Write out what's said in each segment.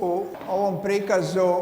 U ovom prikazu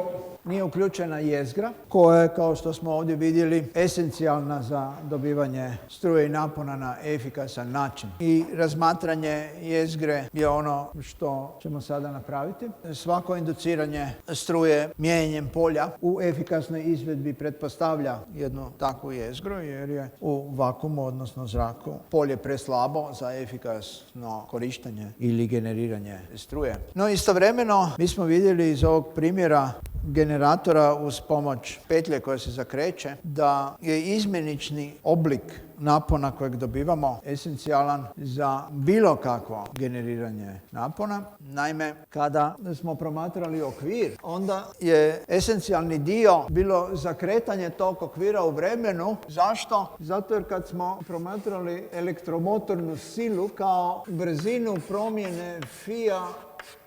nije uključena jezgra, koja je, kao što smo ovdje vidjeli, esencijalna za dobivanje struje i napona na efikasan način. I razmatranje jezgre je ono što ćemo sada napraviti. Svako induciranje struje mijenjanjem polja u efikasnoj izvedbi pretpostavlja jednu takvu jezgru, jer je u vakuumu, odnosno zraku, polje preslabo za efikasno korištenje ili generiranje struje. No istovremeno mi smo vidjeli iz ovog primjera generatora uz pomoć petlje koja se zakreće da je izmjenični oblik napona kojeg dobivamo esencijalan za bilo kakvo generiranje napona. Naime, kada smo promatrali okvir, onda je esencijalni dio bilo zakretanje tog okvira u vremenu. Zašto? Zato jer kad smo promatrali elektromotornu silu kao brzinu promjene φ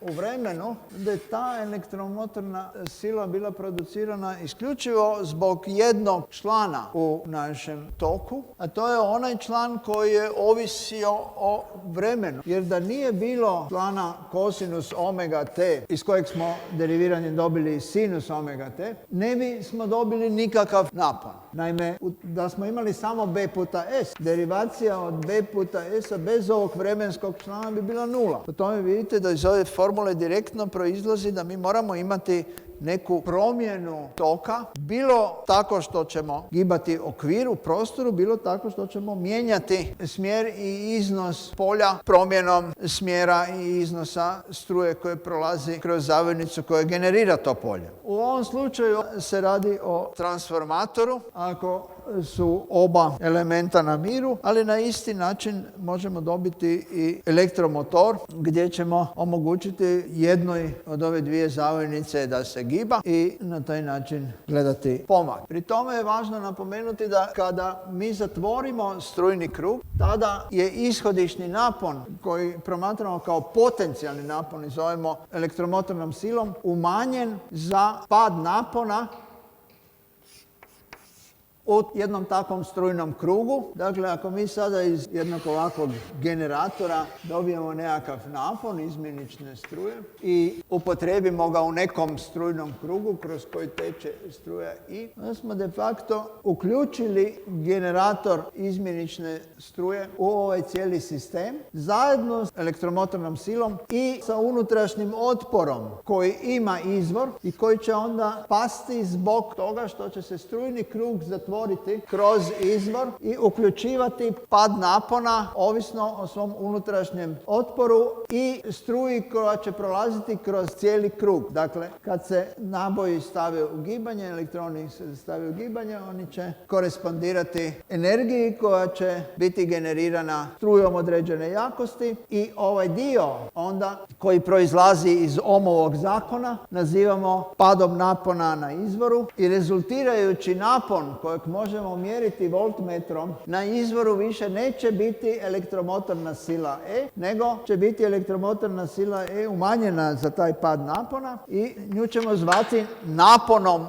u vremenu, da je ta elektromotorna sila bila producirana isključivo zbog jednog člana u našem toku, a to je onaj član koji je ovisio o vremenu. Jer da nije bilo člana kosinus omega t, iz kojeg smo deriviranjem dobili sinus omega t, ne bismo dobili nikakav napon. Naime, da smo imali samo b puta s, derivacija od b puta s bez ovog vremenskog člana bi bila nula. Po tome vidite da iz ove formule direktno proizlazi da mi moramo imati neku promjenu toka, bilo tako što ćemo gibati okvir u prostoru, bilo tako što ćemo mijenjati smjer i iznos polja promjenom smjera i iznosa struje koje prolazi kroz zavojnicu koja generira to polje. U ovom slučaju se radi o transformatoru, ako su oba elementa na miru, ali na isti način možemo dobiti i elektromotor gdje ćemo omogućiti jednoj od ove dvije zavojnice da se giba i na taj način gledati pomak. Pri tome je važno napomenuti da kada mi zatvorimo strujni krug, tada je ishodišni napon koji promatramo kao potencijalni napon i zovemo elektromotornom silom umanjen za pad napona u jednom takvom strujnom krugu. Dakle, ako mi sada iz jednog ovakvog generatora dobijemo nekakav napon izmjenične struje i upotrijebimo ga u nekom strujnom krugu kroz koji teče struja I, onda smo de facto uključili generator izmjenične struje u ovaj cijeli sistem zajedno s elektromotornom silom i sa unutrašnjim otporom koji ima izvor i koji će onda pasti zbog toga što će se strujni krug zatvoriti kroz izvor i uključivati pad napona ovisno o svom unutrašnjem otporu i struji koja će prolaziti kroz cijeli krug. Dakle, kad se naboji stave u gibanje, elektroni se stave u gibanje, oni će korespondirati energiji koja će biti generirana strujom određene jakosti i ovaj dio onda koji proizlazi iz Ohmovog zakona nazivamo padom napona na izvoru i rezultirajući napon kojeg možemo mjeriti voltmetrom na izvoru više neće biti elektromotorna sila E, nego će biti elektromotorna sila E umanjena za taj pad napona i nju ćemo zvati naponom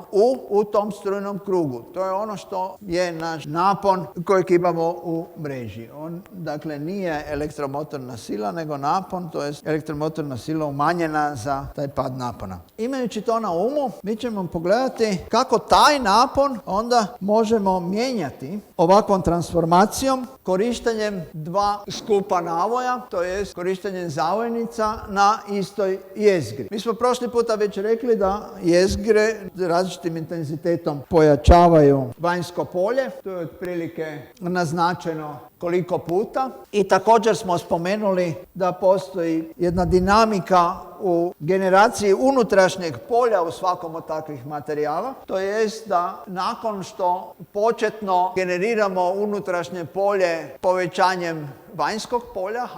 u tom strujnom krugu. To je ono što je naš napon kojeg imamo u mreži. On, dakle, nije elektromotorna sila, nego napon, to je elektromotorna sila umanjena za taj pad napona. Imajući to na umu, mi ćemo pogledati kako taj napon onda možemo mijenjati ovakvom transformacijom korištenjem dva skupa navoja, to je korištenjem zavojnica na istoj jezgri. Mi smo prošli puta već rekli da jezgre različitim intenzitetom pojačavaju vanjsko polje, to je otprilike naznačeno koliko puta. I također smo spomenuli da postoji jedna dinamika u generaciji unutrašnjeg polja u svakom od takvih materijala. To jest da nakon što početno generiramo unutrašnje polje povećanjem vanjskog polja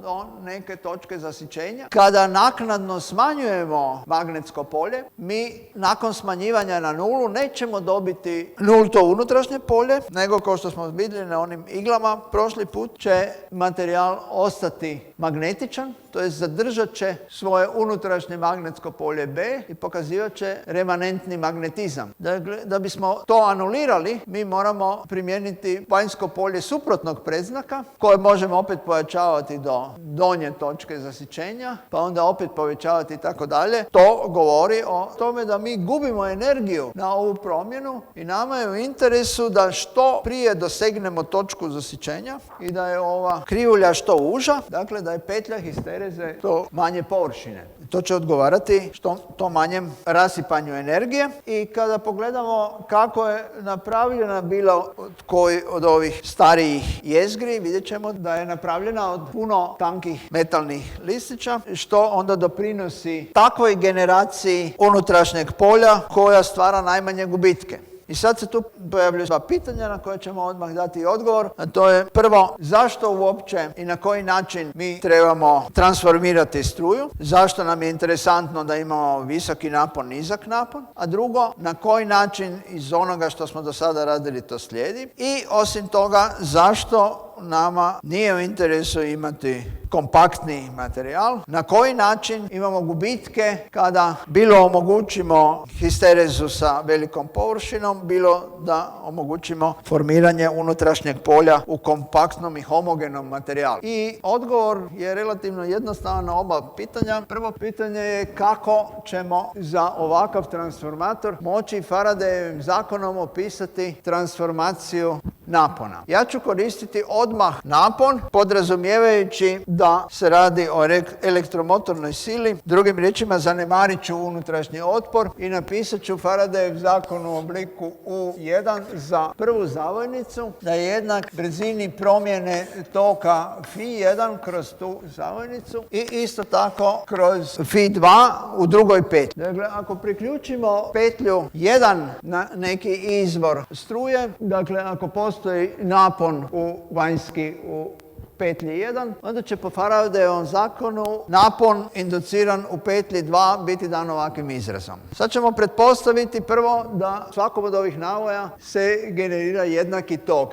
do neke točke zasićenja, kada naknadno smanjujemo magnetsko polje, mi nakon smanjivanja na nulu nećemo dobiti nulto unutrašnje polje, nego kao što smo vidjeli na onim iglama prošli put će materijal ostati magnetičan, to je zadržat će svoje unutrašnje magnetsko polje B i pokazivat će remanentni magnetizam. Dakle, da bismo to anulirali, mi moramo primijeniti vanjsko polje suprotnog predznaka, koje možemo opet pojačavati do donje točke zasićenja, pa onda opet povećavati i tako dalje. To govori o tome da mi gubimo energiju na ovu promjenu i nama je u interesu da što prije dosegnemo točku zasićenja i da je ova krivulja što uža, dakle da je petlja histereze to manje površine. To će odgovarati što manjem rasipanju energije. I kada pogledamo kako je napravljena bilo koji od ovih starijih jezgri, vidjet ćemo da je napravljena od puno tankih metalnih listića, što onda doprinosi takvoj generaciji unutrašnjeg polja koja stvara najmanje gubitke. I sad se tu pojavljaju dva pitanja na koje ćemo odmah dati odgovor, a to je prvo, zašto uopće i na koji način mi trebamo transformirati struju, zašto nam je interesantno da imamo visoki napon, nizak napon, a drugo, na koji način iz onoga što smo do sada radili to slijedi i osim toga, zašto nama nije u interesu imati kompaktni materijal, na koji način imamo gubitke kada bilo omogućimo histerezu sa velikom površinom, bilo da omogućimo formiranje unutrašnjeg polja u kompaktnom i homogenom materijalu. I odgovor je relativno jednostavan na oba pitanja. Prvo pitanje je kako ćemo za ovakav transformator moći Faradayevim zakonom opisati transformaciju napona. Ja ću koristiti odmah napon, podrazumijevajući da se radi o elektromotornoj sili. Drugim riječima, zanemarit ću unutrašnji otpor i napisat ću Faradayev zakon u obliku U1 za prvu zavojnicu, da je jednak brzini promjene toka Φ1 kroz tu zavojnicu i isto tako kroz Φ2 u drugoj petlji. Dakle, ako priključimo petlju 1 na neki izvor struje, dakle, ako postoji napon vanjski u petlji 1, onda će po Faradayevom zakonu napon induciran u petlji 2 biti dan ovakvim izrazom. Sad ćemo pretpostaviti prvo da svakom od ovih navoja se generira jednaki tok.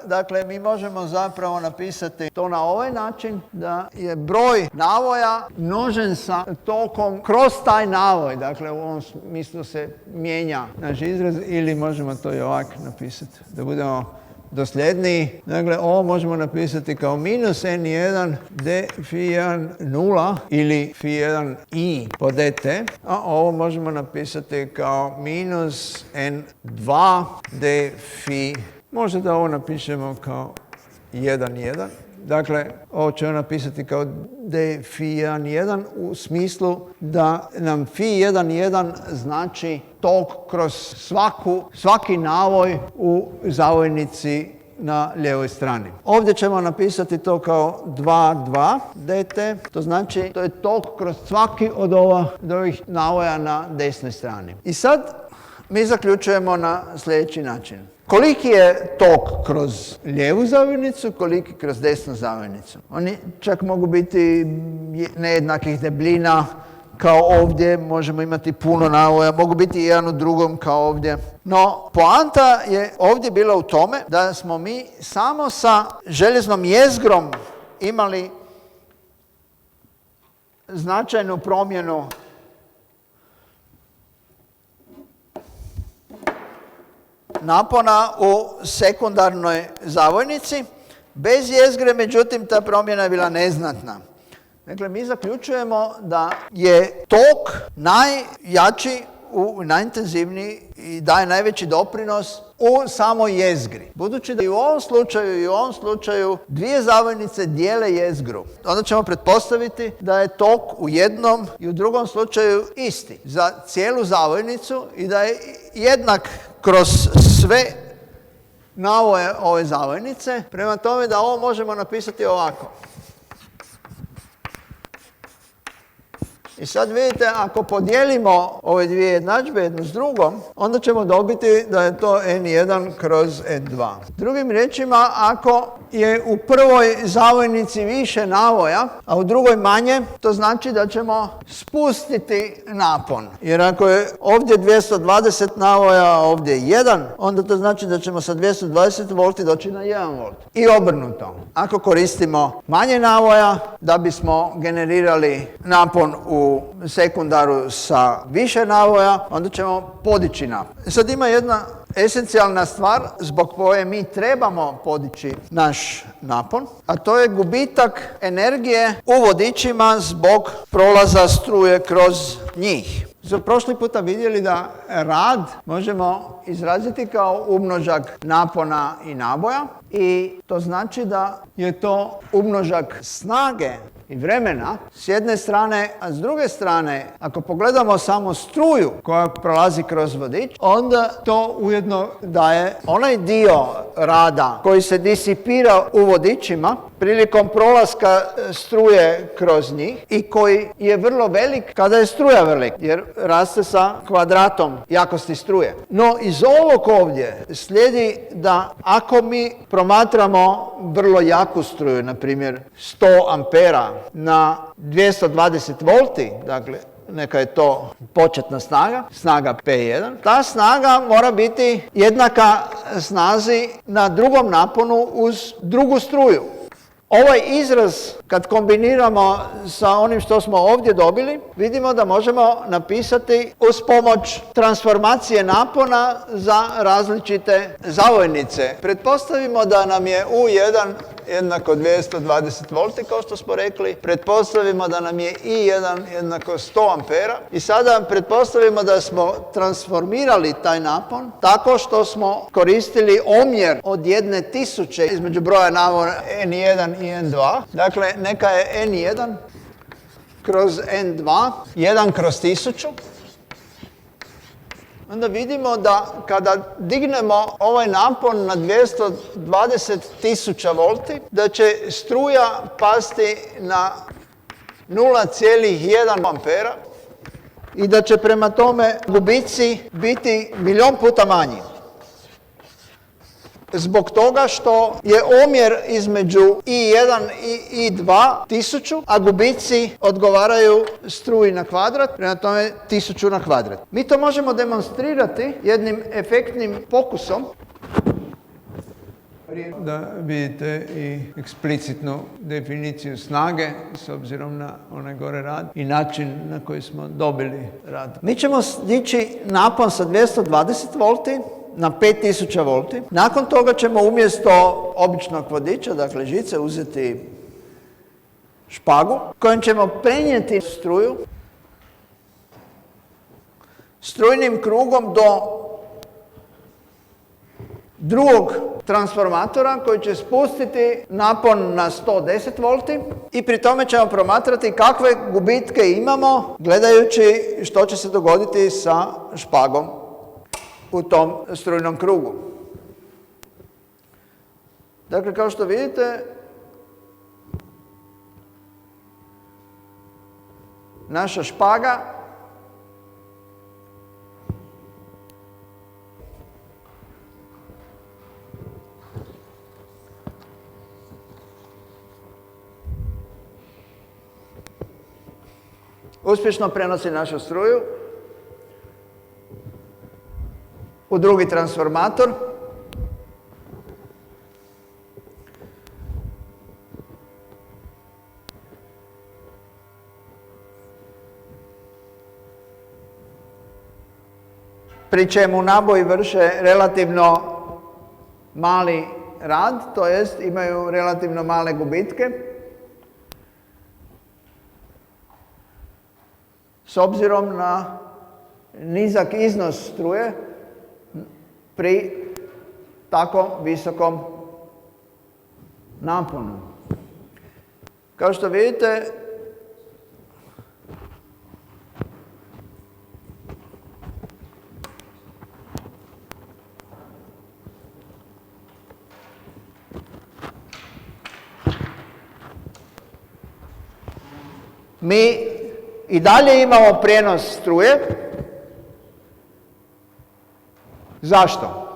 Dakle, mi možemo zapravo napisati to na ovaj način da je broj navoja množen sa tokom kroz taj navoj. Dakle, u ovom smislu se mijenja naš izraz ili možemo to i ovako napisati da budemo dosljedniji. Dakle, ovo možemo napisati kao minus n1 d Φ1 0 ili Φ1 i po dt, a ovo možemo napisati kao minus n2 d Φ. Možda da ovo napišemo kao 1,1. Dakle, ovo ćemo napisati kao d Φ1,1 u smislu da nam Φ1,1 znači tok kroz svaki navoj u zavojnici na lijevoj strani. Ovdje ćemo napisati to kao 2,2 dt, to znači to je tok kroz svaki od ovih navoja na desnoj strani. I sad mi zaključujemo na sljedeći način. Koliki je tok kroz lijevu zavojnicu, koliki kroz desnu zavojnicu? Oni čak mogu biti nejednakih debljina, kao ovdje, možemo imati puno navoja, mogu biti jedan u drugom kao ovdje. No, poanta je ovdje bila u tome da smo mi samo sa željeznom jezgrom imali značajnu promjenu napona u sekundarnoj zavojnici. Bez jezgre, međutim, ta promjena je bila neznatna. Dakle, mi zaključujemo da je tok najjači, najintenzivniji i daje najveći doprinos u samoj jezgri. Budući da i u ovom slučaju dvije zavojnice dijele jezgru, onda ćemo pretpostaviti da je tok u jednom i u drugom slučaju isti za cijelu zavojnicu i da je jednak kroz sve navoje ove zavojnice. Prema tome da ovo možemo napisati ovako. I sad vidite, ako podijelimo ove dvije jednadžbe jednu s drugom, onda ćemo dobiti da je to n1 kroz n2. Drugim riječima, ako je u prvoj zavojnici više navoja, a u drugoj manje, to znači da ćemo spustiti napon. Jer ako je ovdje 220 navoja, a ovdje 1, onda to znači da ćemo sa 220 volti doći na 1 volt. I obrnuto. Ako koristimo manje navoja, da bismo generirali napon u sekundaru sa više navoja, onda ćemo podići napon. Sad ima jedna esencijalna stvar zbog koje mi trebamo podići naš napon, a to je gubitak energije u vodičima zbog prolaza struje kroz njih. Smo prošli puta vidjeli da rad možemo izraziti kao umnožak napona i naboja i to znači da je to umnožak snage i vremena s jedne strane, a s druge strane, ako pogledamo samo struju koja prolazi kroz vodič, onda to ujedno daje onaj dio rada koji se disipira u vodičima prilikom prolaska struje kroz njih i koji je vrlo velik kada je struja velika, jer raste sa kvadratom jakosti struje. No iz ovog ovdje slijedi da ako mi promatramo vrlo jaku struju, na primjer 100 ampera na 220 volti, dakle neka je to početna snaga P1, ta snaga mora biti jednaka snazi na drugom naponu uz drugu struju. Ovaj izraz, kad kombiniramo sa onim što smo ovdje dobili, vidimo da možemo napisati uz pomoć transformacije napona za različite zavojnice. Pretpostavimo da nam je U1 jednako 220 volti, kao što smo rekli. Pretpostavimo da nam je I1 jednako 100 ampera. I sada pretpostavimo da smo transformirali taj napon tako što smo koristili omjer od 1/1000 između broja navona N1 i N2. Dakle, neka je N1 kroz N2, 1 kroz 1000. Onda vidimo da kada dignemo ovaj napon na 220.000 volti, da će struja pasti na 0,1 ampera i da će prema tome gubici biti milion puta manji. Zbog toga što je omjer između I1 i I2 1000, a gubici odgovaraju struji na kvadrat, prema tome 1000 na kvadrat. Mi to možemo demonstrirati jednim efektnim pokusom. Da vidite i eksplicitnu definiciju snage s obzirom na onaj gore rad i način na koji smo dobili rad. Mi ćemo dići napon sa 220 volti na 5000 volti. Nakon toga ćemo umjesto običnog vodiča, dakle žice, uzeti špagu kojom ćemo prenijeti struju strujnim krugom do drugog transformatora koji će spustiti napon na 110 volti i pri tome ćemo promatrati kakve gubitke imamo gledajući što će se dogoditi sa špagom u tom strujnom krugu. Dakle, kao što vidite, naša špaga uspješno prenosi našu struju u drugi transformator. Pri čemu naboji vrše relativno mali rad, to jest imaju relativno male gubitke. S obzirom na nizak iznos struje pri tako visokom naponu. Kao što vidite, mi I dalje imamo prijenos struje. Zašto?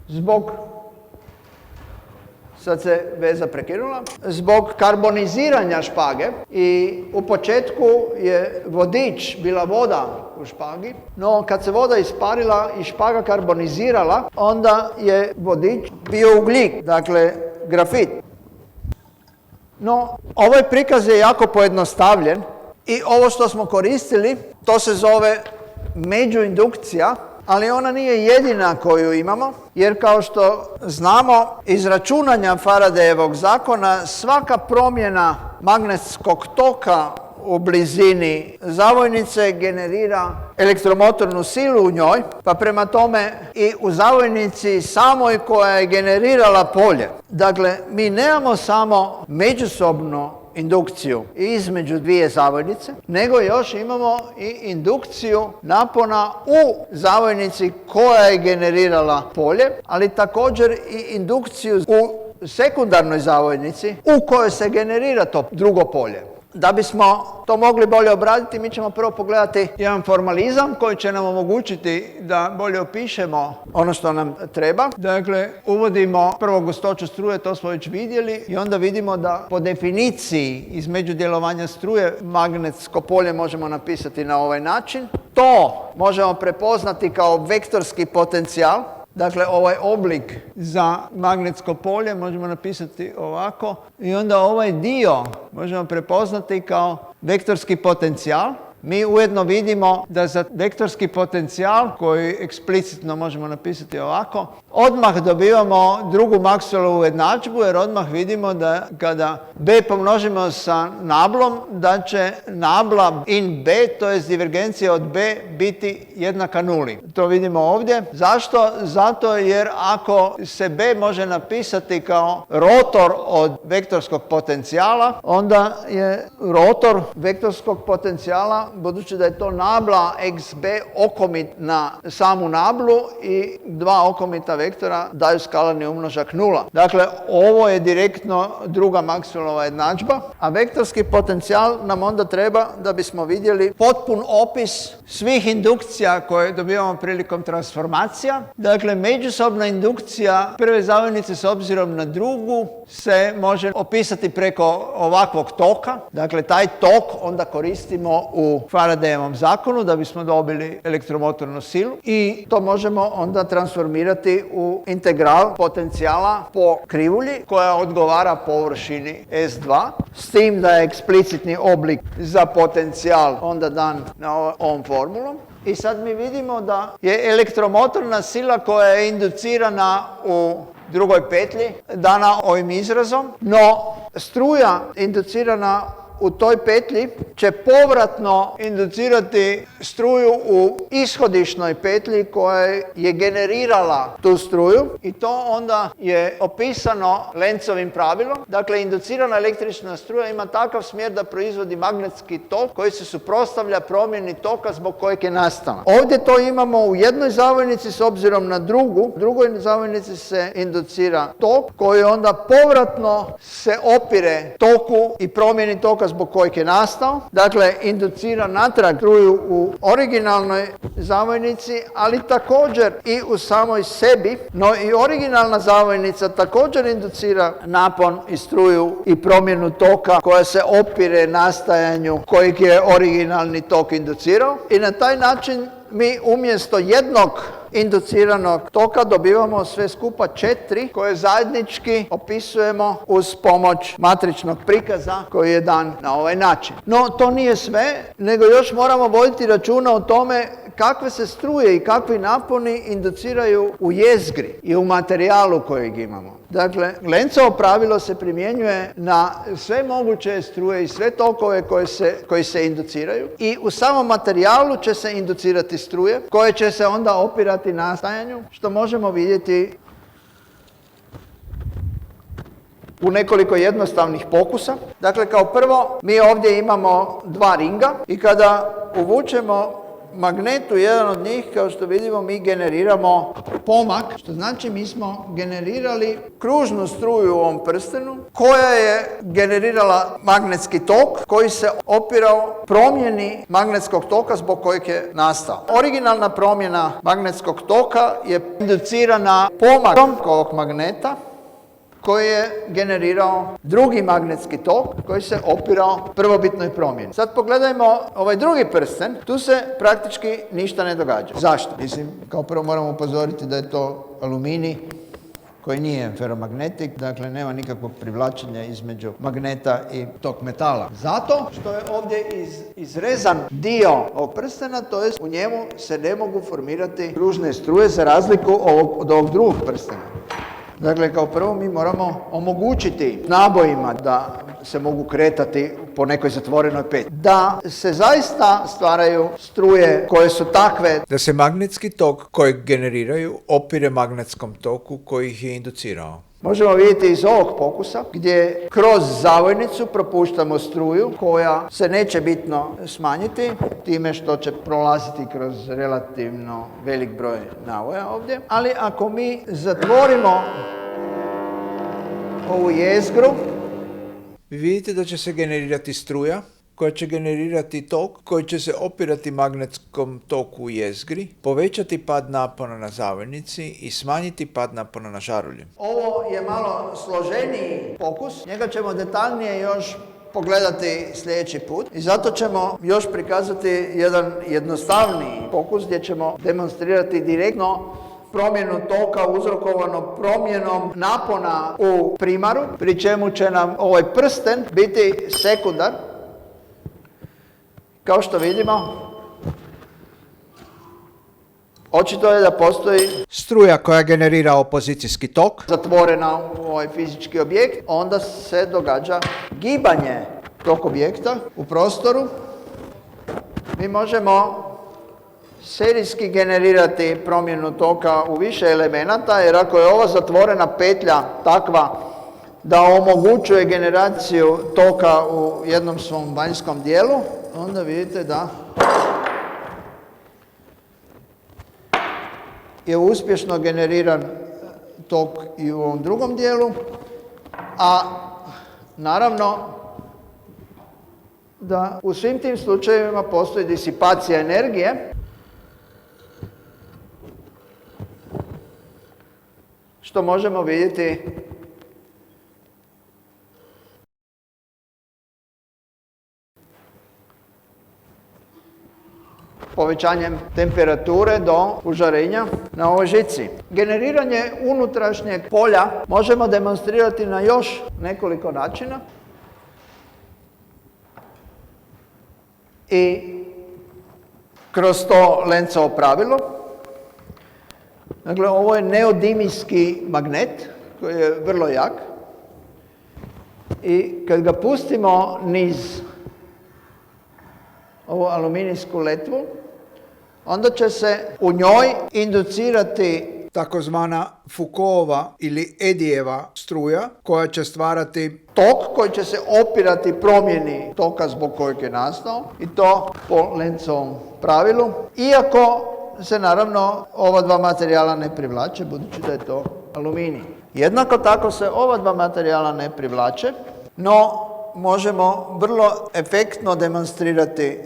Zbog, sad se veza prekinula, zbog karboniziranja špage i u početku je vodič bila voda u špagi, no kad se voda isparila i špaga karbonizirala, onda je vodič bio ugljik, dakle grafit. No, ovaj prikaz je jako pojednostavljen i ovo što smo koristili, to se zove međuindukcija, ali ona nije jedina koju imamo, jer kao što znamo iz računanja Faradayevog zakona, svaka promjena magnetskog toka u blizini zavojnice generira elektromotornu silu u njoj, pa prema tome i u zavojnici samoj koja je generirala polje. Dakle, mi nemamo samo međusobno indukciju između dvije zavojnice, nego još imamo i indukciju napona u zavojnici koja je generirala polje, ali također i indukciju u sekundarnoj zavojnici u kojoj se generira to drugo polje. Da bismo to mogli bolje obraditi, mi ćemo prvo pogledati jedan formalizam koji će nam omogućiti da bolje opišemo ono što nam treba. Dakle, uvodimo prvo gustoću struje, to smo već vidjeli, i onda vidimo da po definiciji između djelovanja struje magnetsko polje možemo napisati na ovaj način. To možemo prepoznati kao vektorski potencijal. Dakle, ovaj oblik za magnetsko polje možemo napisati ovako i onda ovaj dio možemo prepoznati kao vektorski potencijal. Mi ujedno vidimo da za vektorski potencijal, koji eksplicitno možemo napisati ovako, odmah dobivamo drugu Maxwellovu jednadžbu, jer odmah vidimo da kada B pomnožimo sa nablom, da će nabla in B, to je divergencija od B, biti jednaka nuli. To vidimo ovdje. Zašto? Zato jer ako se B može napisati kao rotor od vektorskog potencijala, onda je rotor vektorskog potencijala, budući da je to nabla xb okomit na samu nablu i dva okomita vektora daju skalarni umnožak nula. Dakle, ovo je direktno druga Maxwellova jednadžba, a vektorski potencijal nam onda treba da bismo vidjeli potpun opis svih indukcija koje dobivamo prilikom transformacija. Dakle, međusobna indukcija prve zavojnice s obzirom na drugu se može opisati preko ovakvog toka. Dakle, taj tok onda koristimo u Faradayevom zakonu da bismo dobili elektromotornu silu i to možemo onda transformirati u integral potencijala po krivulji koja odgovara površini S2, s tim da je eksplicitni oblik za potencijal onda dan na ovom formulom. I sad mi vidimo da je elektromotorna sila koja je inducirana u drugoj petlji dana ovim izrazom, no struja inducirana u toj petlji će povratno inducirati struju u ishodišnoj petlji koja je generirala tu struju i to onda je opisano Lenzovim pravilom. Dakle, inducirana električna struja ima takav smjer da proizvodi magnetski tok koji se suprotstavlja promjeni toka zbog kojeg je nastala. Ovdje to imamo u jednoj zavojnici s obzirom na drugu. U drugoj zavojnici se inducira tok koji onda povratno se opire toku i promjeni toka zbog kojeg je nastao. Dakle, inducira natrag struju u originalnoj zavojnici, ali također i u samoj sebi, no i originalna zavojnica također inducira napon i struju i promjenu toka koja se opire nastajanju kojeg je originalni tok inducirao. I na taj način mi umjesto jednog induciranog toka dobivamo sve skupa 4 koje zajednički opisujemo uz pomoć matričnog prikaza koji je dan na ovaj način. No, to nije sve, nego još moramo voditi računa o tome kakve se struje i kakvi naponi induciraju u jezgri i u materijalu kojeg imamo. Dakle, Lenzovo pravilo se primjenjuje na sve moguće struje i sve tokove koji se induciraju i u samom materijalu će se inducirati struje koje će se onda opirati nastajanju, što možemo vidjeti u nekoliko jednostavnih pokusa. Dakle, kao prvo, mi ovdje imamo dva ringa i kada uvučemo magnetu, jedan od njih, kao što vidimo, mi generiramo pomak, što znači mi smo generirali kružnu struju u ovom prstenu koja je generirala magnetski tok koji se opirao promjeni magnetskog toka zbog kojeg je nastao. Originalna promjena magnetskog toka je inducirana pomakom ovog magneta koji je generirao drugi magnetski tok koji se opirao prvobitnoj promjeni. Sad pogledajmo ovaj drugi prsten, tu se praktički ništa ne događa. Zašto? Mislim, kao prvo moramo upozoriti da je to aluminij koji nije feromagnetik, dakle nema nikakvog privlačenja između magneta i tog metala. Zato što je ovdje izrezan dio ovog prstena, to jest u njemu se ne mogu formirati kružne struje za razliku od ovog drugog prstena. Dakle, kao prvo mi moramo omogućiti nabojima da se mogu kretati po nekoj zatvorenoj peti. Da se zaista stvaraju struje koje su takve da se magnetski tok kojeg generiraju opire magnetskom toku koji ih je inducirao. Možemo vidjeti iz ovog pokusa gdje kroz zavojnicu propuštamo struju koja se neće bitno smanjiti time što će prolaziti kroz relativno velik broj navoja ovdje. Ali ako mi zatvorimo ovu jezgru, Vi vidite da će se generirati struja koja će generirati tok koji će se opirati magnetskom toku u jezgri, povećati pad napona na zavojnici i smanjiti pad napona na žarulji. ovo je malo složeniji pokus, njega ćemo detaljnije još pogledati sljedeći put i zato ćemo još prikazati jedan jednostavniji pokus gdje ćemo demonstrirati direktno promjenu toka uzrokovano promjenom napona u primaru, pri čemu će nam ovaj prsten biti sekundar. Kao što vidimo, očito je da postoji Struja koja generira opozicijski tok zatvorena u ovaj fizički objekt, onda se događa gibanje tog objekta u prostoru. Mi možemo serijski generirati promjenu toka u više elemenata, jer ako je ova zatvorena petlja takva da omogućuje generaciju toka u jednom svom vanjskom dijelu, onda vidite da je uspješno generiran tok i u ovom drugom dijelu, a naravno da u svim tim slučajevima postoji disipacija energije, što možemo vidjeti povećanjem temperature do užarenja na ovoj žici. Generiranje unutrašnjeg polja možemo demonstrirati na još nekoliko načina. I kroz to Lenzovo pravilo. Dakle, ovo je neodimijski magnet koji je vrlo jak. I kad ga pustimo niz ovu aluminijsku letvu, onda će se u njoj inducirati takozvana Foucaultova ili Eddyjeva struja koja će stvarati tok koji će se opirati promjeni toka zbog kojeg je nastao i to po Lenzovom pravilu. Iako se naravno ova dva materijala ne privlače, budući da je to aluminij. Jednako tako se ova dva materijala ne privlače, no možemo vrlo efektno demonstrirati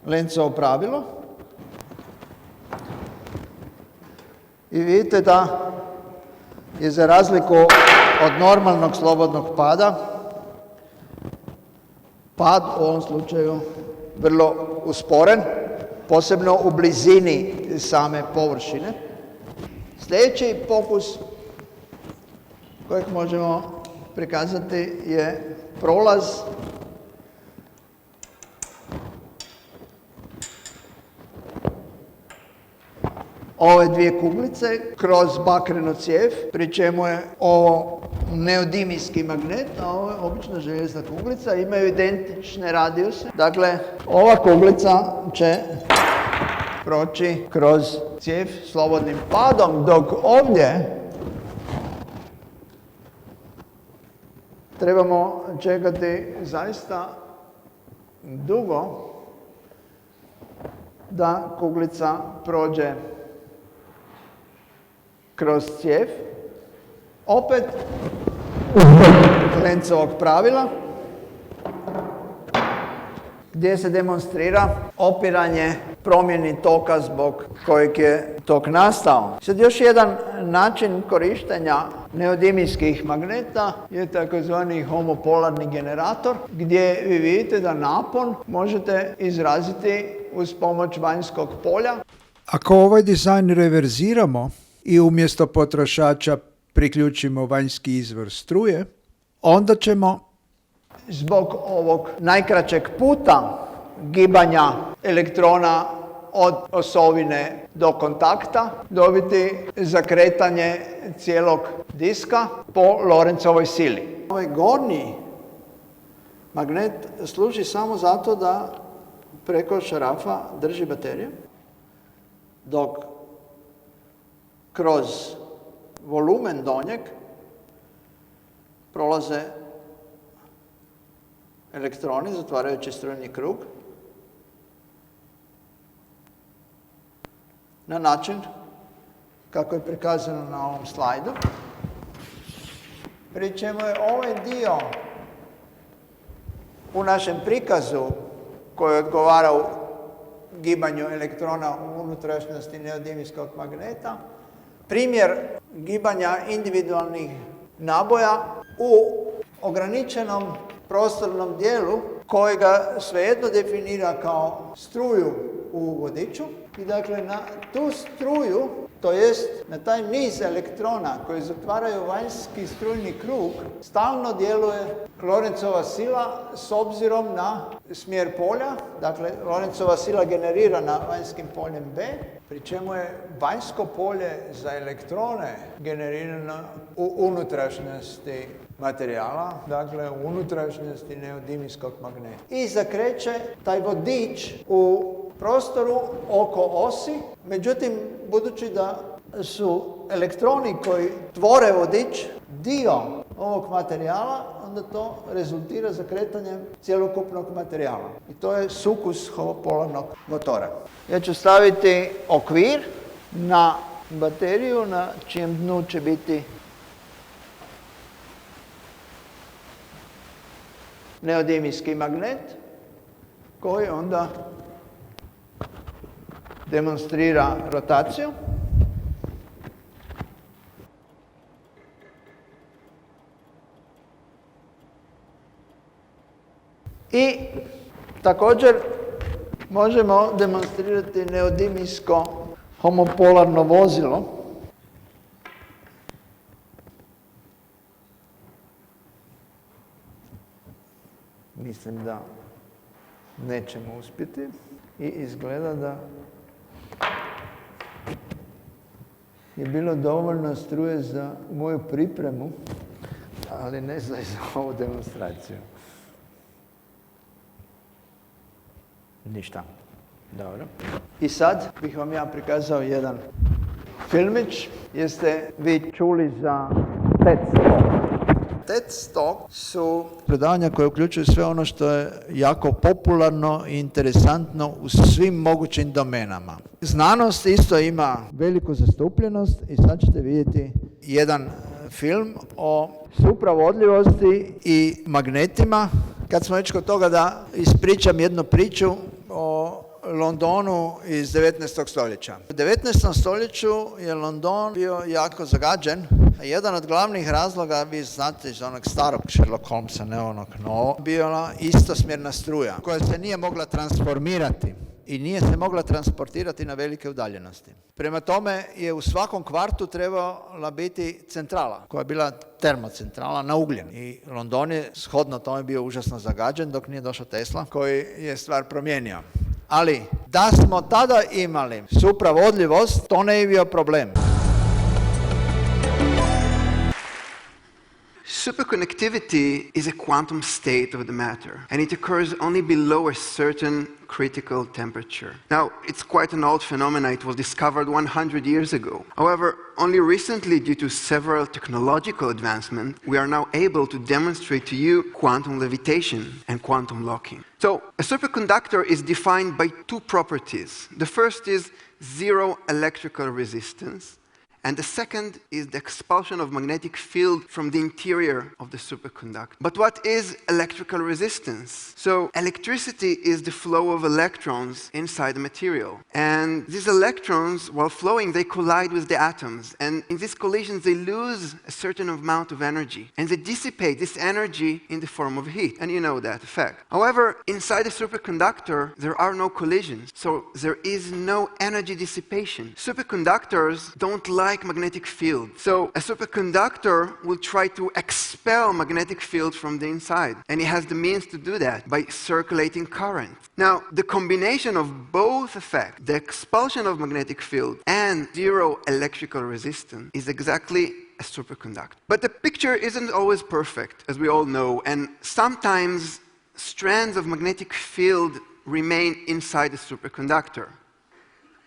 Lenzovo pravilo. I vidite da je za razliku od normalnog slobodnog pada, pad u ovom slučaju vrlo usporen, posebno u blizini same površine. Sljedeći pokus kojeg možemo prikazati je prolaz ove dvije kuglice kroz bakrenu cijev, pri čemu je ovo neodimijski magnet, a ovo je obična željezna kuglica, imaju identične radijuse. Dakle, ova kuglica će proći kroz cijev slobodnim padom, dok ovdje trebamo čekati zaista dugo da kuglica prođe kroz cijev, opet Lenzovog pravila, gdje se demonstrira opiranje promjeni toka zbog kojeg je tok nastao. Sad još jedan način korištenja neodimijskih magneta je takozvani homopolarni generator, gdje vi vidite da napon možete izraziti uz pomoć vanjskog polja. Ako ovaj dizajn reverziramo i umjesto potrošača priključimo vanjski izvor struje, onda ćemo Zbog ovog najkraćeg puta gibanja elektrona od osovine do kontakta dobiti zakretanje cijelog diska po Lorencovoj sili. Ovaj gornji magnet služi samo zato da preko šarafa drži bateriju, dok kroz volumen donjeg prolaze elektroni zatvarajući strujni krug na način kako je prikazano na ovom slajdu, pri čemu je ovaj dio u našem prikazu koji odgovara u gibanju elektrona u unutrašnjosti neodimijskog magneta primjer gibanja individualnih naboja u ograničenom prostornom dijelu kojega svejedno definira kao struju u vodiču i dakle na tu struju, to jest na taj niz elektrona koji zatvaraju vanjski strujni krug, stalno djeluje Lorencova sila s obzirom na smjer polja. Dakle, Lorencova sila generirana vanjskim poljem B, pri čemu je vanjsko polje za elektrone generirano u unutrašnjosti materijala, dakle u unutrašnjosti neodimijskog magneta. I zakreće taj vodič u prostoru oko osi, međutim, budući da su elektroni koji tvore vodič dio ovog materijala, onda to rezultira zakretanjem cjelokupnog materijala. I to je sukus homopolarnog motora. Ja ću staviti okvir na bateriju na čijem dnu će biti neodimijski magnet koji onda demonstrira rotaciju. I također možemo demonstrirati neodimijsko homopolarno vozilo. Mislim da nećemo uspjeti i izgleda da je bilo dovoljno struje za moju pripremu, ali ne za ovu demonstraciju. Ništa. Dobro. I sad bih vam ja prikazao jedan filmić. Jeste vi čuli za TED Talk? TED Talk su predavanja koje uključuju sve ono što je jako popularno i interesantno u svim mogućim domenama. Znanost isto ima veliku zastupljenost i sad ćete vidjeti jedan film o supravodljivosti i magnetima. Kad smo već kod toga da ispričam jednu priču o Londonu iz 19. stoljeća. U 19. stoljeću je London bio jako zagađen. Jedan od glavnih razloga, vi znate iz onog starog Sherlock Holmesa, ne onog novog, bila istosmjerna struja koja se nije mogla transformirati i nije se mogla transportirati na velike udaljenosti. Prema tome je u svakom kvartu trebala biti centrala koja je bila termocentrala na ugljen. I London je shodno tome bio užasno zagađen dok nije došao Tesla koji je stvar promijenio. Ali da smo tada imali supravodljivost, to ne je bio problem. Superconductivity is a quantum state of the matter, and it occurs only below a certain critical temperature. Now, it's quite an old phenomenon. It was discovered 100 years ago. However, only recently, due to several technological advancements, we are now able to demonstrate to you quantum levitation and quantum locking. So, a superconductor is defined by two properties. The first is zero electrical resistance, and the second is the expulsion of magnetic field from the interior of the superconductor. But what is electrical resistance? So electricity is the flow of electrons inside the material. And these electrons, while flowing, they collide with the atoms. And in these collisions, they lose a certain amount of energy. And they dissipate this energy in the form of heat. And you know that effect. However, inside a superconductor, there are no collisions. So there is no energy dissipation. Superconductors don't like magnetic field. So a superconductor will try to expel magnetic field from the inside. And it has the means to do that by circulating current. Now, the combination of both effects, the expulsion of magnetic field and zero electrical resistance, is exactly a superconductor. But the picture isn't always perfect, as we all know, and sometimes strands of magnetic field remain inside the superconductor.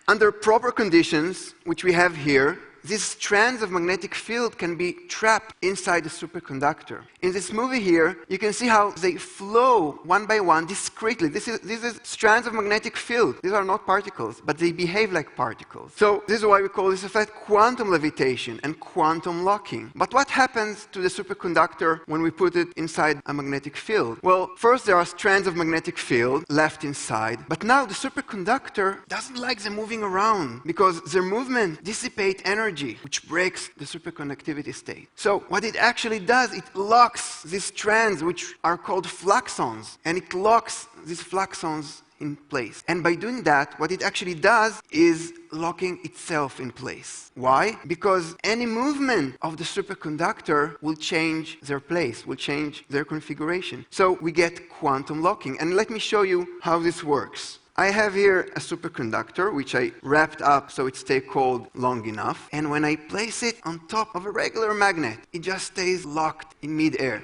Under proper conditions, which we have here, these strands of magnetic field can be trapped inside the superconductor. In this movie here, you can see how they flow one by one discretely. This is strands of magnetic field. These are not particles, but they behave like particles. So this is why we call this effect quantum levitation and quantum locking. But what happens to the superconductor when we put it inside a magnetic field? Well, first there are strands of magnetic field left inside, but now the superconductor doesn't like them moving around because their movement dissipates energy, which breaks the superconductivity state. So what it actually does, it locks these strands, which are called fluxons, and it locks these fluxons in place. And by doing that, what it actually does is locking itself in place. Why? Because any movement of the superconductor will change their place, will change their configuration. So we get quantum locking. And let me show you how this works. I have here a superconductor, which I wrapped up so it stays cold long enough. And when I place it on top of a regular magnet, it just stays locked in midair.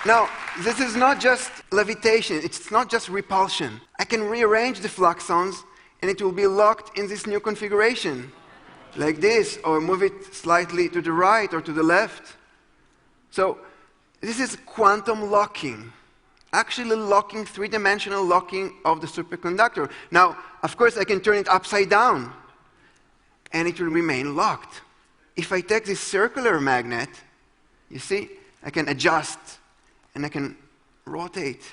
Now, this is not just levitation, it's not just repulsion. I can rearrange the fluxons and it will be locked in this new configuration, like this, or move it slightly to the right or to the left. So, this is quantum locking. Actually locking, three-dimensional locking of the superconductor. Now, of course, I can turn it upside down, and it will remain locked. If I take this circular magnet, you see, I can adjust, and I can rotate.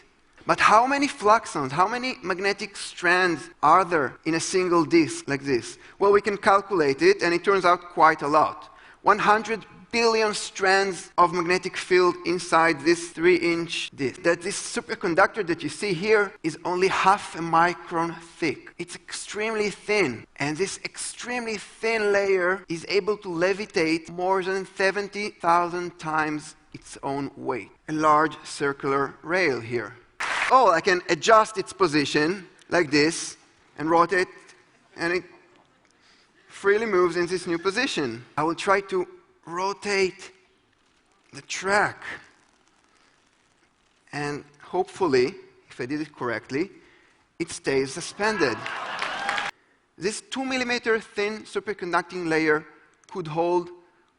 But how many fluxons, how many magnetic strands are there in a single disk like this? Well, we can calculate it, and it turns out quite a lot. 100 billion strands of magnetic field inside this 3-inch disk. That this superconductor that you see here is only half a micron thick. It's extremely thin. And this extremely thin layer is able to levitate more than 70,000 times its own weight. A large circular rail here. Oh, I can adjust its position like this and rotate, and it freely moves in this new position. I will try to rotate the track, and hopefully, if I did it correctly, it stays suspended. This 2-millimeter thin superconducting layer could hold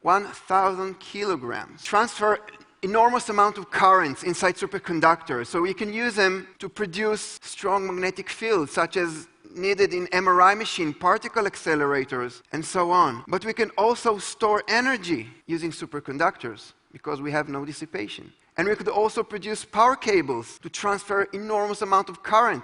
1,000 kilograms. Transfer enormous amount of currents inside superconductors, so we can use them to produce strong magnetic fields, such as needed in MRI machine, particle accelerators, and so on. But we can also store energy using superconductors because we have no dissipation. And we could also produce power cables to transfer enormous amount of current